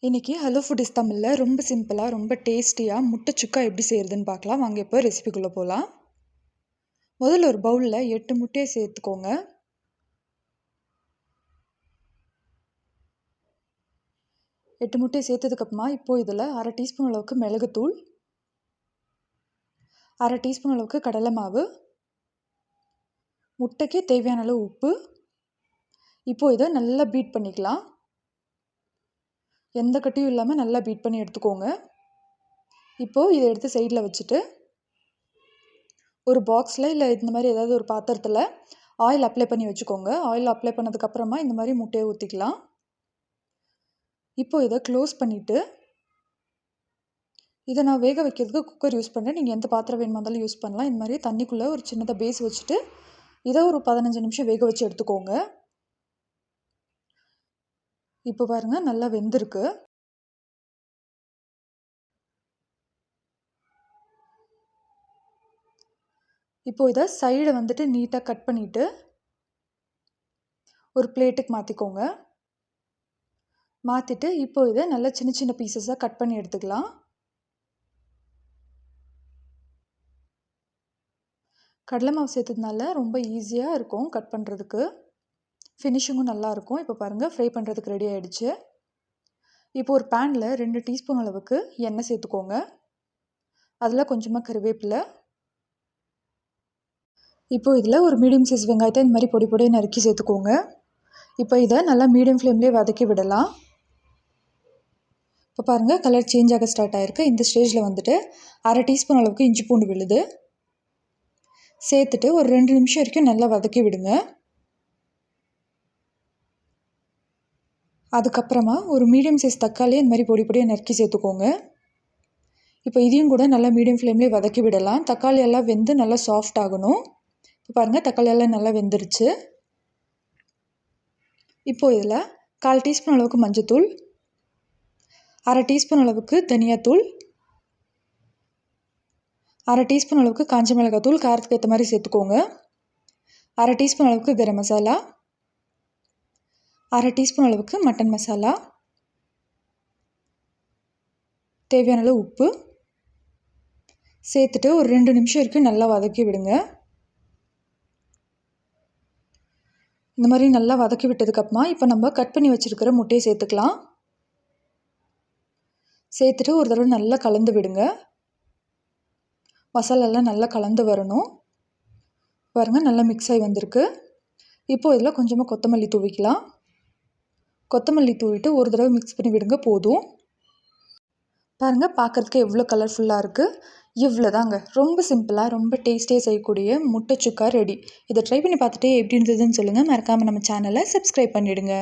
இன்றைக்கி hello foodies தமிழில் ரொம்ப சிம்பிளாக ரொம்ப டேஸ்டியாக முட்டை சுக்கா எப்படி செய்கிறதுன்னு பார்க்கலாம். வாங்க இப்போ ரெசிபிக்குள்ளே போகலாம். முதல்ல ஒரு பவுலில் 8 முட்டையை சேர்த்துக்கோங்க. எட்டு முட்டையை சேர்த்ததுக்கப்புறமா இப்போது இதில் 1/2 டீஸ்பூன் அளவுக்கு மிளகுத்தூள், 1/2 டீஸ்பூன் அளவுக்கு கடலை மாவு, முட்டைக்கு தேவையான அளவு உப்பு. இப்போது இதை நல்லா பீட் பண்ணிக்கலாம். எந்த கட்டியும் இல்லாமல் நல்லா பீட் பண்ணி எடுத்துக்கோங்க. இப்போது இதை எடுத்து சைடில் வச்சுட்டு ஒரு பாக்ஸில் இல்லை இந்த மாதிரி ஏதாவது ஒரு பாத்திரத்தில் ஆயில் அப்ளை பண்ணி வச்சுக்கோங்க. ஆயில் அப்ளை பண்ணதுக்கப்புறமா இந்த மாதிரி முட்டையை ஊற்றிக்கலாம். இப்போது இதை க்ளோஸ் பண்ணிவிட்டு இதை நான் வேக வைக்கிறதுக்கு குக்கர் யூஸ் பண்ணுறேன். நீங்கள் எந்த பாத்திரம் வேணுமா இருந்தாலும் யூஸ் பண்ணலாம். இந்த மாதிரி தண்ணிக்குள்ளே ஒரு சின்னதாக பேஸ் வச்சுட்டு இதை ஒரு 15 நிமிஷம் வேக வச்சு எடுத்துக்கோங்க. இப்போ பாருங்கள், நல்லா வெந்திருக்கு. இப்போ இதை சைடை வந்துட்டு நீட்டாக கட் பண்ணிவிட்டு ஒரு பிளேட்டுக்கு மாற்றிக்கோங்க. மாற்றிட்டு இப்போ இதை நல்லா சின்ன சின்ன பீசஸாக கட் பண்ணி எடுத்துக்கலாம். கடலை மாவு சேர்த்ததுனால ரொம்ப ஈஸியாக இருக்கும் கட் பண்ணுறதுக்கு. ஃபினிஷிங்கும் நல்லாயிருக்கும். இப்போ பாருங்கள், ஃப்ரை பண்ணுறதுக்கு ரெடி ஆகிடுச்சு. இப்போ ஒரு பேனில் 2 டீஸ்பூன் அளவுக்கு எண்ணெய் சேர்த்துக்கோங்க. அதில் கொஞ்சமாக கருவேப்பிலை. இப்போது இதில் ஒரு மீடியம் சைஸ் வெங்காயத்தை இந்த மாதிரி பொடி பொடியாக நறுக்கி சேர்த்துக்கோங்க. இப்போ இதை நல்லா மீடியம் ஃப்ளேம்லேயே வதக்கி விடலாம். இப்போ பாருங்கள், கலர் சேஞ்ச் ஆக ஸ்டார்ட் ஆகிருக்கு. இந்த ஸ்டேஜில் வந்துட்டு 1/2 டீஸ்பூன் அளவுக்கு இஞ்சி பூண்டு விழுது சேர்த்துட்டு ஒரு 2 நிமிஷம் வரைக்கும் நல்லா வதக்கி விடுங்க. அதுக்கப்புறமா ஒரு மீடியம் சைஸ் தக்காளியை இந்த மாதிரி பொடி பொடியாக நறுக்கி சேர்த்துக்கோங்க. இப்போ இதையும் கூட நல்லா மீடியம் ஃப்ளேம்லேயே வதக்கி விடலாம். தக்காளி எல்லாம் வெந்து நல்லா சாஃப்ட் ஆகணும். இப்போ பாருங்கள், தக்காளி எல்லாம் நல்லா வெந்துருச்சு. இப்போது இதில் 1/4 டீஸ்பூன் அளவுக்கு மஞ்சத்தூள், 1/2 டீஸ்பூன் அளவுக்கு தனியாத்தூள், 1/2 டீஸ்பூன் அளவுக்கு காஞ்ச மிளகாத்தூள், காரத்துக்கு ஏற்ற மாதிரி சேர்த்துக்கோங்க, 1/2 டீஸ்பூன் அளவுக்கு கரம் மசாலா, 1/2 டீஸ்பூன் அளவுக்கு மட்டன் மசாலா, தேவையான அளவு உப்பு சேர்த்துட்டு ஒரு 2 நிமிஷம் வரைக்கும் நல்லா வதக்கி விடுங்க. இந்த மாதிரி நல்லா வதக்கி விட்டதுக்கப்புறமா இப்போ நம்ம கட் பண்ணி வச்சுருக்கிற முட்டையை சேர்த்துக்கலாம். சேர்த்துட்டு ஒரு தடவை நல்லா கலந்து விடுங்க. மசாலாலாம் நல்லா கலந்து வரணும். பாருங்கள், நல்லா மிக்ஸ் ஆகி வந்திருக்கு. இப்போது இதில் கொஞ்சமாக கொத்தமல்லி தூவிக்கலாம். கொத்தமல்லி தூவிட்டு ஒரு தடவை மிக்ஸ் பண்ணி விடுங்க, போதும். பாருங்கள், பார்க்குறதுக்கு எவ்வளோ கலர்ஃபுல்லாக இருக்குது. இவ்வளோ தாங்க, ரொம்ப சிம்பிளாக ரொம்ப டேஸ்டியாக செய்யக்கூடிய முட்டை சுக்கா ரெடி. இதை ட்ரை பண்ணி பார்த்துட்டு எப்படி இருந்ததுன்னு சொல்லுங்கள். மறக்காமல் நம்ம சேனலை சப்ஸ்கிரைப் பண்ணிவிடுங்க.